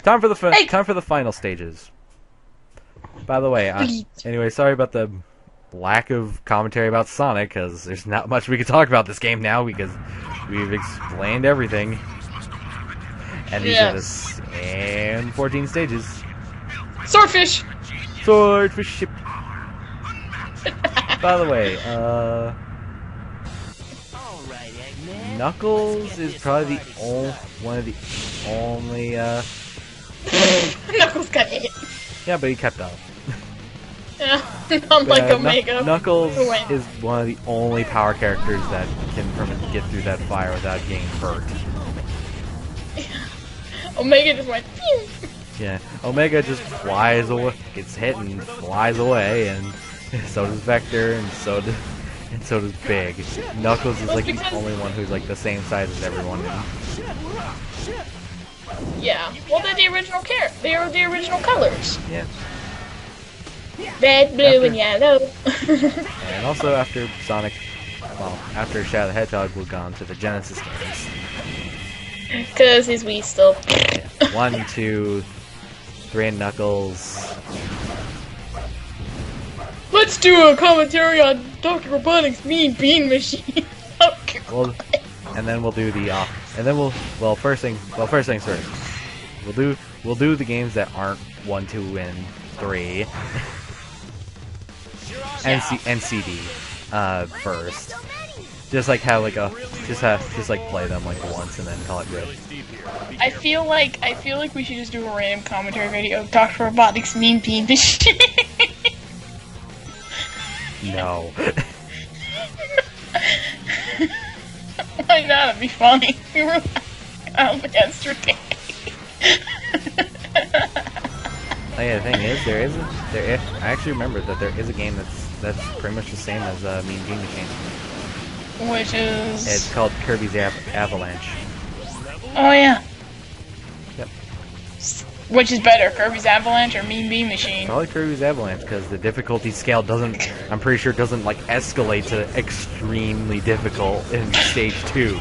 time for the final stages. By the way, anyway, sorry about the lack of commentary about Sonic, because there's not much we can talk about this game now, because we've explained everything. And these are the same 14 stages. Swordfish! Swordfish ship. By the way, Knuckles is probably one of the only, Knuckles got hit. Yeah, but he kept up. Yeah, unlike Omega. Knuckles is one of the only power characters that can get through that fire without getting hurt. Omega just went pew! Yeah, Omega just flies away, gets hit and flies away, and so does Vector, and so does Big. Knuckles is like the only one who's like the same size as everyone. Yeah, well they're the original they are the original colors. Yeah. Red, blue, and yellow. And also after Sonic, well, after Shadow the Hedgehog moved on to the Genesis games. Cause his Wii still. Yeah. 1, 2, 3 and Knuckles. Let's do a commentary on Dr. Robotnik's Mean Bean Machine. Well, and then we'll do the and then first things first. We'll do the games that aren't 1, 2, and 3. and CD first. Just like have like just like play them like once and then call it good. I feel like we should just do a random commentary video of Dr. Robotnik's Mean Bean Machine. No. Why not? It'd be funny. We were laughing yesterday. Oh yeah, the thing is, I actually remember that there is a game that's pretty much the same as Mean Bean Machine. Which is? It's called Kirby's Avalanche. Oh yeah. Yep. Which is better, Kirby's Avalanche or Mean Bean Machine? Probably Kirby's Avalanche, because the difficulty scale doesn't, I'm pretty sure, doesn't like escalate to extremely difficult in stage 2.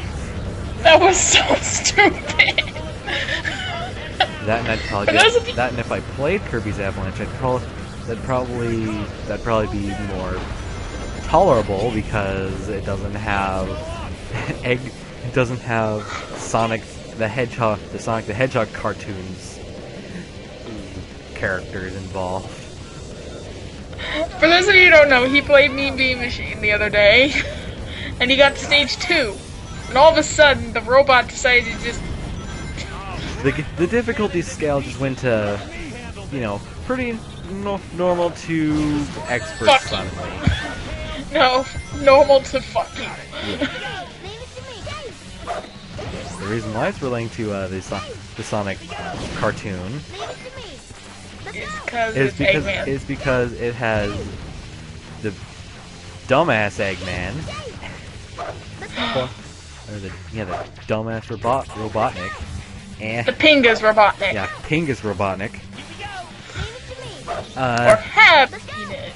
That was so stupid. That and I'd probably that, and if I played Kirby's Avalanche, that'd probably be more tolerable, because it doesn't have Sonic the Hedgehog cartoons characters involved. For those of you who don't know, he played Mean Bean Machine the other day, and he got to stage 2, and all of a sudden the robot decided to just. The difficulty scale just went to, you know, pretty normal to expert suddenly. No, normal to fucking. Yeah. The reason why it's relating to the Sonic cartoon is because it has the dumbass Eggman, or the dumbass Robotnik. And the Pingus Robotnik. Yeah, Pingus Robotnik. Or Happiness.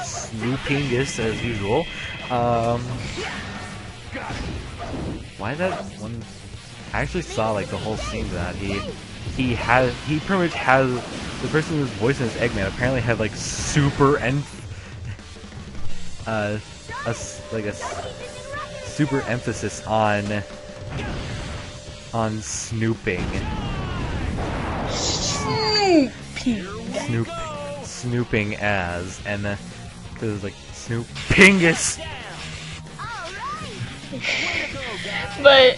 Snoopingus as usual. Why that one? I actually saw like the whole scene of that. He pretty much has the person who's voicing this Eggman apparently had like super super emphasis on snooping. Snooping as, and because it's like Snoopingus. But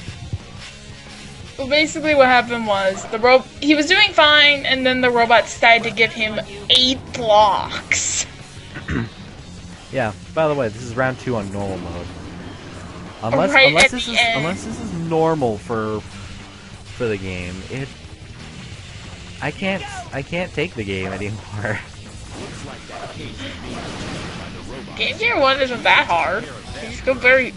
basically what happened was he was doing fine, and then the robot decided to give him 8 blocks. Yeah, by the way, this is round 2 on normal mode. Unless this is normal for the game, I can't take the game anymore. Game Gear 1 isn't that hard.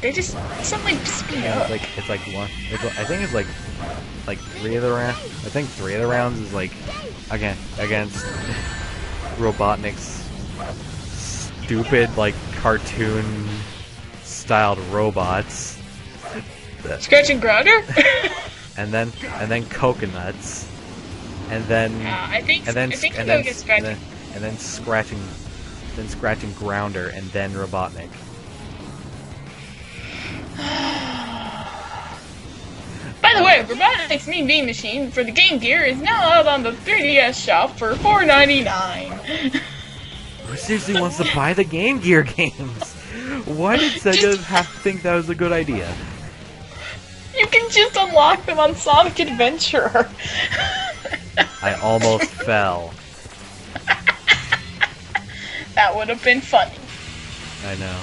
They just suddenly speed up. I think it's like 3 of the rounds. I think 3 of the rounds is like against Robotnik's stupid like cartoon styled robots. Scratch and Grounder? and then Coconuts. and then scratching Grounder, and then Robotnik. By the way, Robotnik's Mean Bean Machine for the Game Gear is now out on the 3DS shop for $4.99. Who seriously wants to buy the Game Gear games? Why did Sega think that was a good idea? You can just unlock them on Sonic Adventure. I almost fell. That would have been funny. I know.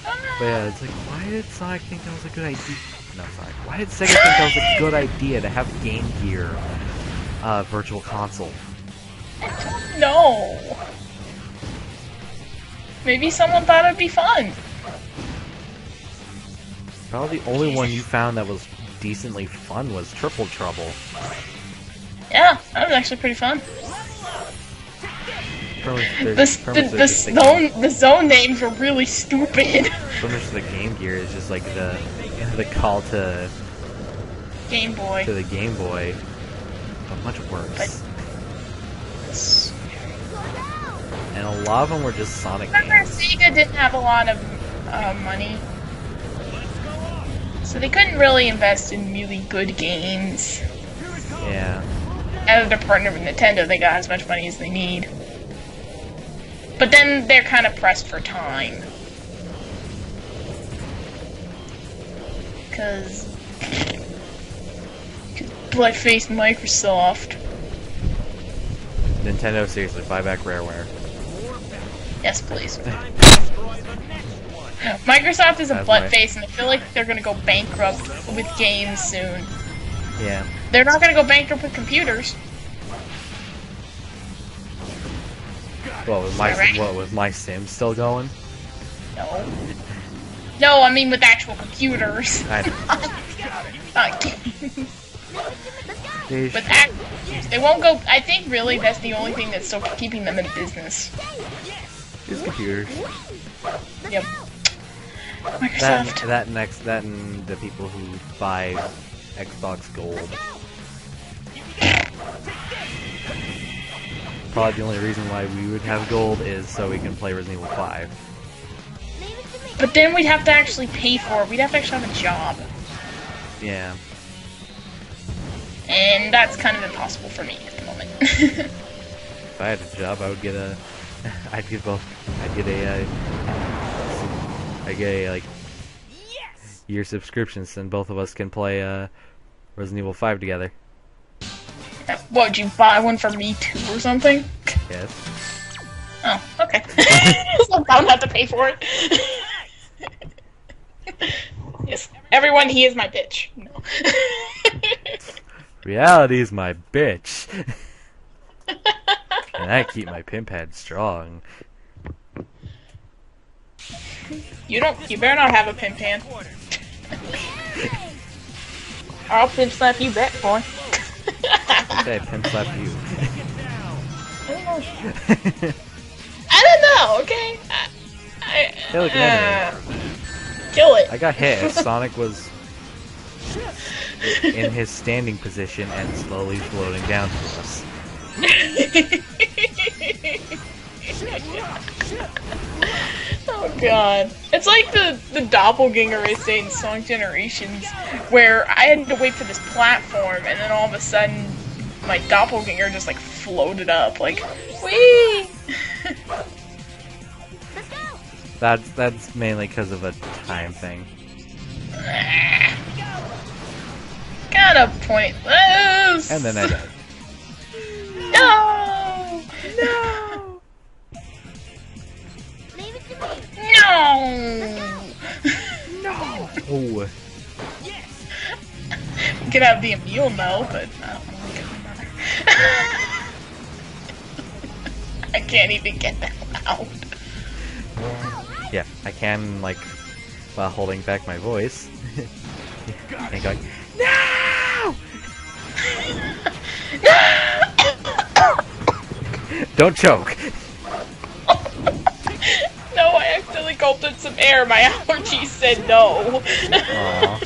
But yeah, it's like, why did Sonic think that was a good idea? No, sorry. Why did Sega think that was a good idea to have Game Gear Virtual Console? No. Maybe someone thought it'd be fun. Probably the only one you found that was decently fun was Triple Trouble. Yeah, that was actually pretty fun. The zone names were really stupid. So much of the Game Gear is just like the call to Game Boy. To the Game Boy, but much worse. And a lot of them were just Sonic games. Sega didn't have a lot of money, so they couldn't really invest in really good games. Yeah. As their partner with Nintendo, they got as much money as they need. But then they're kind of pressed for time. Because butt-faced Microsoft. Nintendo, seriously, buy back Rareware. Yes, please. Microsoft is a butt-face, and I feel like they're going to go bankrupt with games soon. Yeah. They're not going to go bankrupt with computers. Well, with my Sims still going? No. No, I mean with actual computers. I know. Not games. With actual computers. They won't go... I think really that's the only thing that's still keeping them in business. Is computers. Yep. Microsoft. That and the people who buy Xbox Gold. Probably the only reason why we would have Gold is so we can play Resident Evil 5. But then we'd have to actually pay for it. We'd have to actually have a job. Yeah. And that's kind of impossible for me at the moment. If I had a job, I would get a... I'd get a like year subscription, and both of us can play Resident Evil 5 together. What, would you buy one for me too or something? Yes. Oh, okay. So I don't have to pay for it. Yes, everyone, he is my bitch. No. Reality is my bitch. And I keep my pimp head strong. You better not have a pimp hand. Or I'll pimp slap you back, boy. Okay, pimp slap you. I don't know, okay? Hey, look at kill it. I got hit as Sonic was in his standing position and slowly floating down to us. Oh god. It's like the doppelganger I say in Sonic Generations, where I had to wait for this platform and then all of a sudden my doppelganger just like floated up, like, whee! That's mainly because of a time thing. Kinda pointless! And then I died. No! No! No! No! We could have the Emil no, but I don't want to get my mother. I can't even get that out. Yeah, I can, like, while holding back my voice. And going, no! Don't choke. No, I accidentally gulped in some air. My allergies said no. Aww.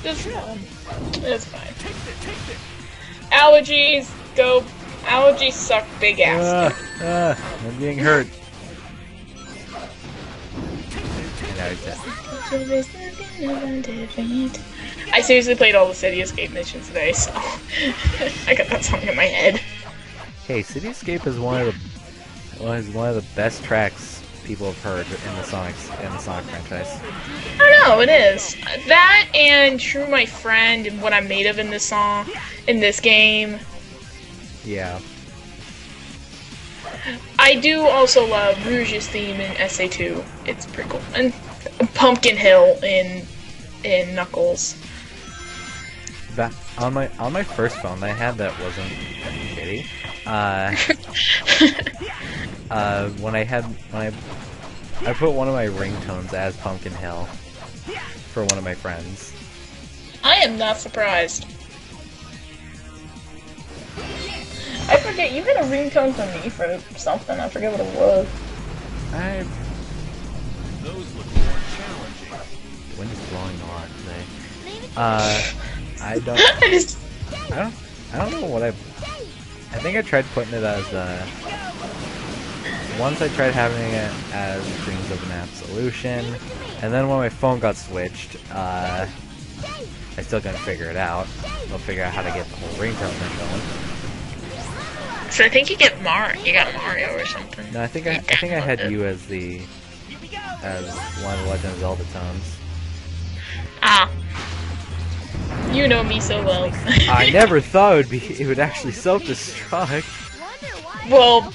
Just it's fine. Allergies, go. Allergies suck big ass. I'm being hurt. And now he's dead. I seriously played all the City Escape missions today, so I got that song in my head. Hey, City Escape is one of the best tracks people have heard in the Sonic franchise. I know, it is. That and True My Friend and What I'm Made Of in this song, in this game. Yeah. I do also love Rouge's theme in SA2. It's pretty cool. And Pumpkin Hill in Knuckles. That on my first phone that I had that wasn't shitty. When I put one of my ringtones as Pumpkin Hill for one of my friends. I am not surprised. I forget, you had a ringtone for me for something, I forget what it was. Those look more challenging. The wind is blowing a lot today. I don't know what I think I tried putting it as once I tried having it as Dreams of an Absolution, and then when my phone got switched, I still couldn't figure it out. I'll figure out how to get the whole ringtone thing going. So I think you got Mario or something. No, I think I had you as one of the Legend of Zelda tones. Ah. You know me so well. I never thought it would actually self-destruct. Well,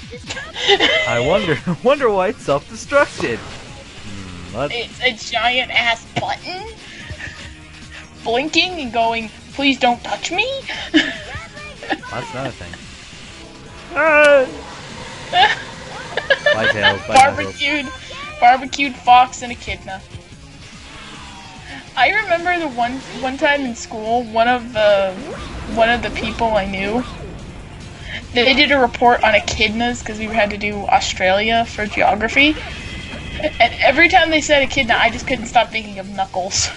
I wonder why it self-destructed. It's a giant ass button blinking and going, "Please don't touch me." That's not a thing. Bye, Tails. Bye, barbecued fox and echidna. I remember the one time in school, one of the people I knew, they did a report on echidnas because we had to do Australia for geography, and every time they said echidna, I just couldn't stop thinking of Knuckles.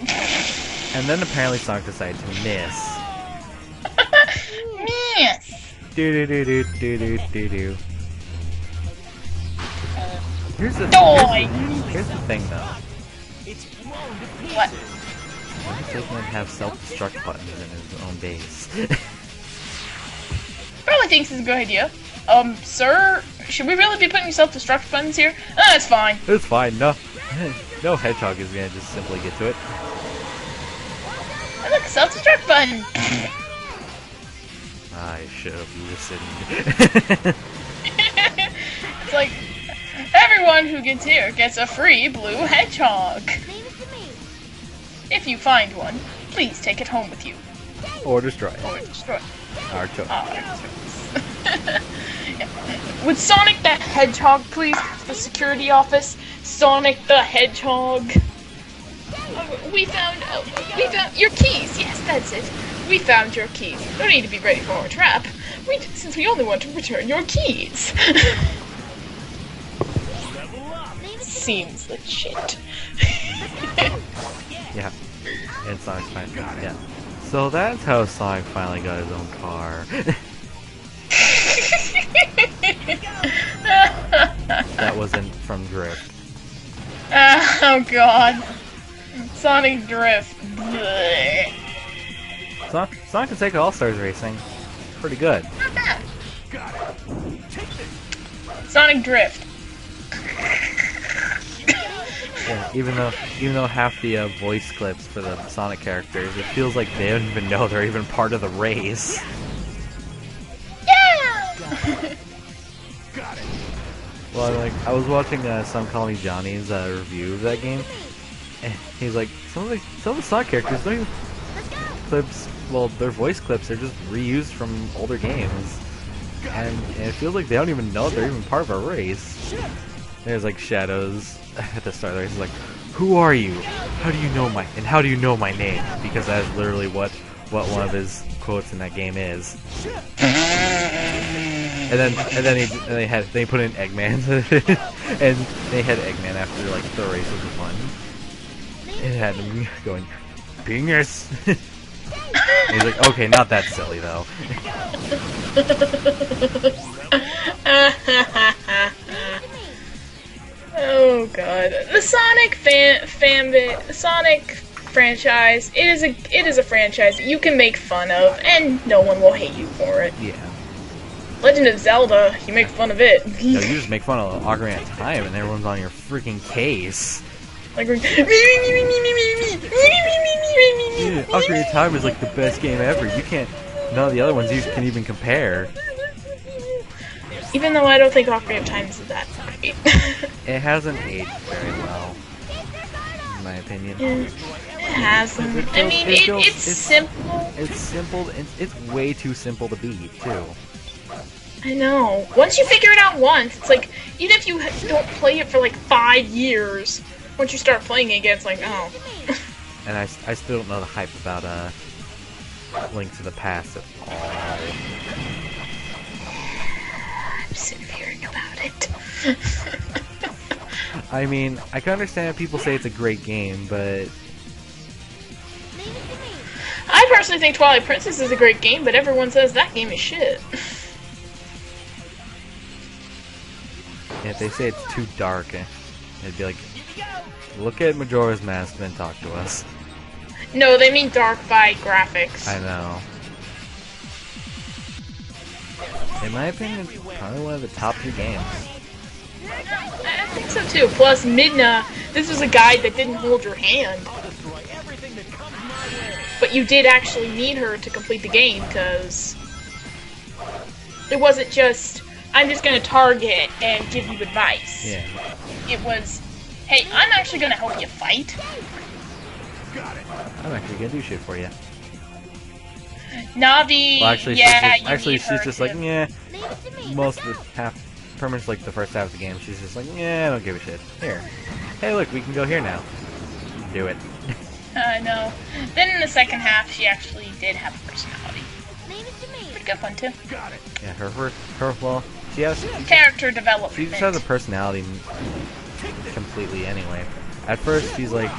And then apparently Sonic decided to miss. Miss. Do do do do do do do. Here's the thing though. What? Why does Eggman have self-destruct buttons in his own base? Probably thinks it's a good idea. Sir, should we really be putting self-destruct buttons here? It's fine. It's fine. No hedgehog is gonna just simply get to it. Oh, look, self-destruct button. I should have listened. It's like, everyone who gets here gets a free blue hedgehog. If you find one, please take it home with you. Or destroy it. Or destroy it. Our choice. Yeah. Would Sonic the Hedgehog please come to the security office? Sonic the Hedgehog. We found your keys. Yes, that's it. We found your keys. No need to be ready for our trap. Since we only want to return your keys. Seems legit. Yeah. And Sonic's finally yeah. So that's how Sonic finally got his own car. That wasn't from Drift. Oh god. Sonic Drift. Sonic and Sega All-Stars Racing. Pretty good. Not bad. Sonic Drift. Yeah, even though half the voice clips for the Sonic characters, it feels like they don't even know they're even part of the race. Yeah. Got it. Well, I was watching Some Call Me Johnny's review of that game, and he's like, some of the Sonic characters don't even clips. Well, their voice clips are just reused from older games, and it feels like they don't even know they're even part of a race. There's like Shadows at the start. He's like, "Who are you? How do you know my name?" Because that's literally what one of his quotes in that game is. And then they put in Eggman, and they had Eggman after like the race was won. It had him going, "Penis." And he's like, okay, not that silly though. Oh god, the Sonic Sonic franchise. It is a franchise that you can make fun of, and no one will hate you for it. Yeah. Legend of Zelda, you make fun of it. No, you just make fun of Ocarina of Time, and everyone's on your freaking case. Like, Ocarina of Time is like the best game ever. You can't. None of the other ones you can even compare. Even though I don't think Ocarina of Time is that great. It hasn't aged very well, in my opinion. It hasn't. I mean, it's simple. It's simple. It's way too simple to beat, too. I know. Once you figure it out once, it's like, even if you don't play it for like 5 years, once you start playing it again, it's like, oh. And I still don't know the hype about Link to the Past at all. I'm sick of hearing about it. I mean, I can understand if people say it's a great game, but... I personally think Twilight Princess is a great game, but everyone says that game is shit. If they say it's too dark, it'd be like, look at Majora's Mask and then talk to us. No, they mean dark by graphics. I know. In my opinion, it's probably one of the top 2 games. I think so too. Plus, Midna, this was a guide that didn't hold your hand. But you did actually need her to complete the game, because it wasn't just, I'm just going to target and give you advice. Yeah. It was, hey, I'm actually going to help you fight. I'm actually going to do shit for you. Navi, well, actually, yeah, she's just like, yeah, most of the pretty much like the first half of the game, she's just like, yeah, I don't give a shit. Here. Hey, look, we can go here now. Do it. No. Then in the second half, she actually did have a personality. Pretty good one, too. Yeah, well, she has... Character development. She just has a personality completely anyway. At first, she's like,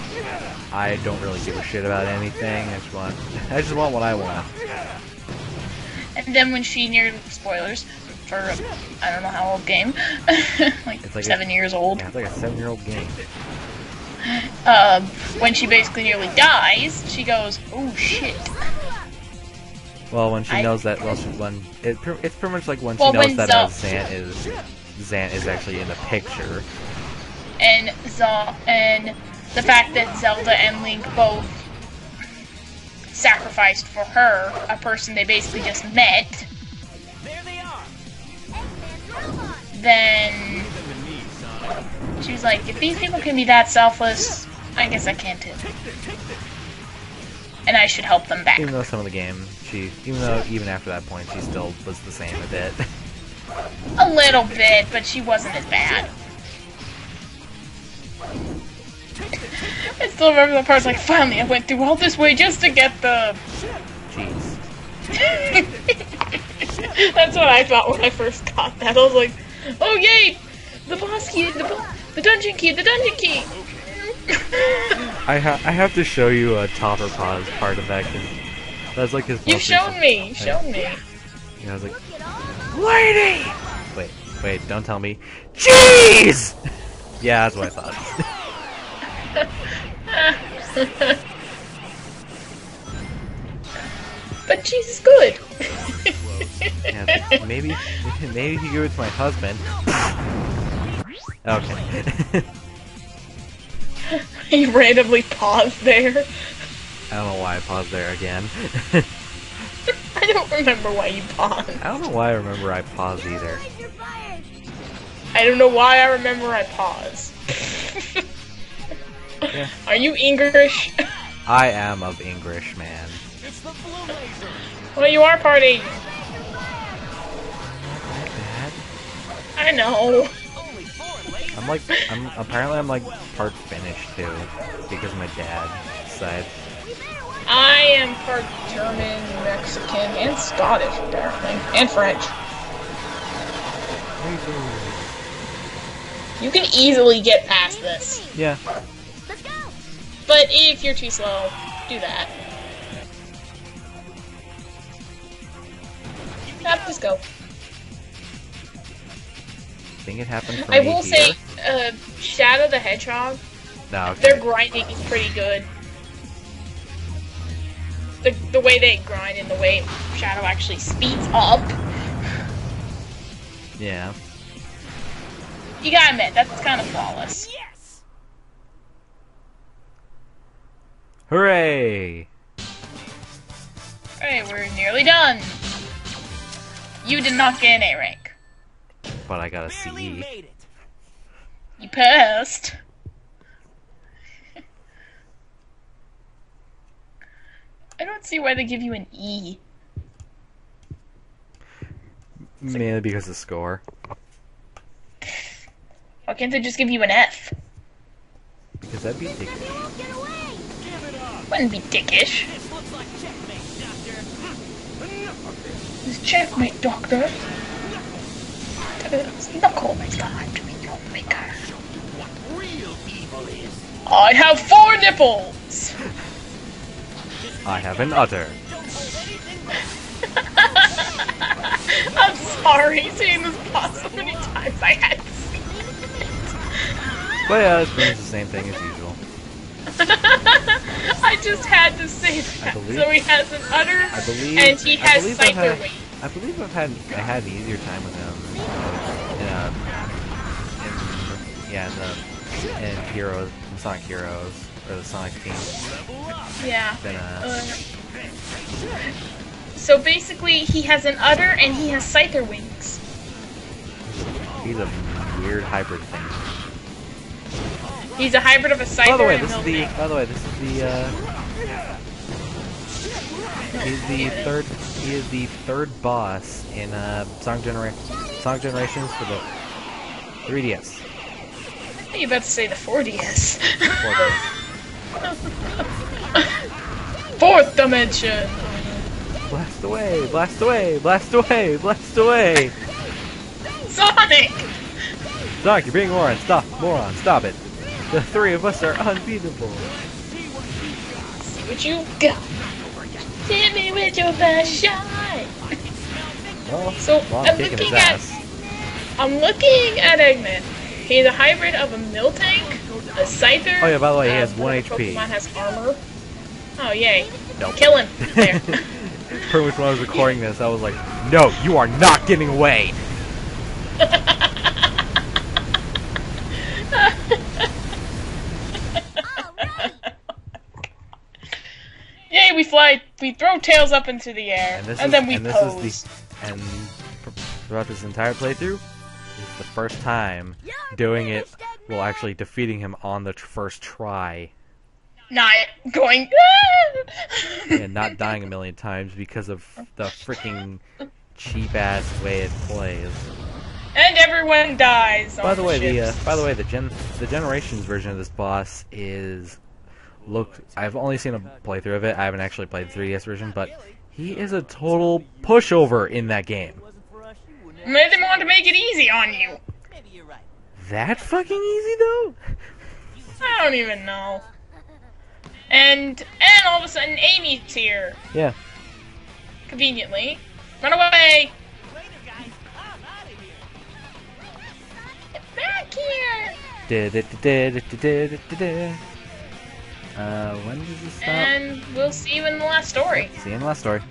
I don't really give a shit about anything, I just want what I want. And then when she neared, spoilers, for, I don't know how old game, like 7 years old. Yeah, it's like a 7-year-old game. When she basically nearly dies, she goes, oh shit. Well, when she knows that, it's pretty much like when she knows that Zant is actually in the picture. And the fact that Zelda and Link both sacrificed for her, a person they basically just met. Then she was like, if these people can be that selfless, I guess I can too. And I should help them back. Even though some of the game, even after that point, she still was the same a bit. A little bit, but she wasn't as bad. I still remember the parts like, finally I went through all this way just to get the... Jeez. That's what I thought when I first got that. I was like, oh yay! The boss key, the dungeon key, the dungeon key! I have to show you a Topper Pause part of that, because that's like his... You've shown me! Shown me! Yeah, I was like, lady! Wait, don't tell me. Jeez! Yeah, that's what I thought. But she's good. Yeah, like, maybe he give it to my husband. Okay. You randomly paused there. I don't know why I paused there again. I don't remember why you paused. I don't know why I remember I paused either. I don't know why I remember I paused. Yeah. Are you English? I am of English, man. Well, you are party. Bad. I know. Apparently I'm like part Finnish too, because of my dad's side. I am part German, Mexican, and Scottish, apparently, and French. You can easily get past this. Yeah. But if you're too slow, do that. Just go. I think it happened for I me will here. say, Shadow the Hedgehog, No, okay. their grinding is pretty good. The way they grind and the way Shadow actually speeds up. Yeah. You gotta admit, that's kind of flawless. Yes. Hooray! Alright, we're nearly done. You did not get an A rank. But I got a Barely CE. made it. You passed. I don't see why they give you an E. Mainly because of score. Why can't they just give you an F? Because that'd be ridiculous. You won't get away. Give it up. Wouldn't be dickish. This looks like checkmate, Doctor. Enough of this. It's checkmate, Doctor. Knuckle my god, maker. What real evil is. I have 4 nipples! I have an udder. Don't hold anything back. I'm sorry, seeing this boss so many times I had to see it. But yeah, it's pretty much the same thing as usual. I just had to say that. believe- So he has an udder, I believe. and he has I've Scyther had. wings. I believe I had an easier time with him. In Heroes, in Sonic Heroes, or the Sonic team. Yeah. Than So basically, he has an udder and he has Scyther wings. he's a weird hybrid thing. He's a hybrid of a Scyther By the way, and a Miltank. He's the third boss in Sonic Generations for the 3DS. You about to say the 4DS. 4DS. 4th dimension. Blast away! Blast away! Blast away! Blast away! Sonic. Sonic, you're being moron. Stop, moron. Stop it. The 3 of us are unbeatable. See what you got. Hit me with your best shot. Well, So well, I'm I'm kicking his looking at ass. Eggman. He's a hybrid of a Miltank, a Scyther. Oh yeah, by the way, he has one 1 of the HP. Pokemon has armor. Oh yay! Nope. Kill him. There. Pretty much when I was recording this, I was like, no, you are not getting away! Yay! We fly. We throw tails up into the air, and then we pose. And throughout this entire playthrough, it's the first time doing it while actually defeating him on the first try. Not going. And not dying a million times because of the freaking cheap-ass way it plays. And everyone dies. By the way, ships. the Generations version of this boss is I've only seen a playthrough of it. I haven't actually played the 3DS version, but he is a total pushover in that game. Maybe they want to make it easy on you. Maybe you're right. That fucking easy though? I don't even know. And all of a sudden, Amy's here. Yeah. Conveniently. Run away! Later, guys. I'm out of here. Back here! When does this stop? And we'll see you in the last story. See you in the last story.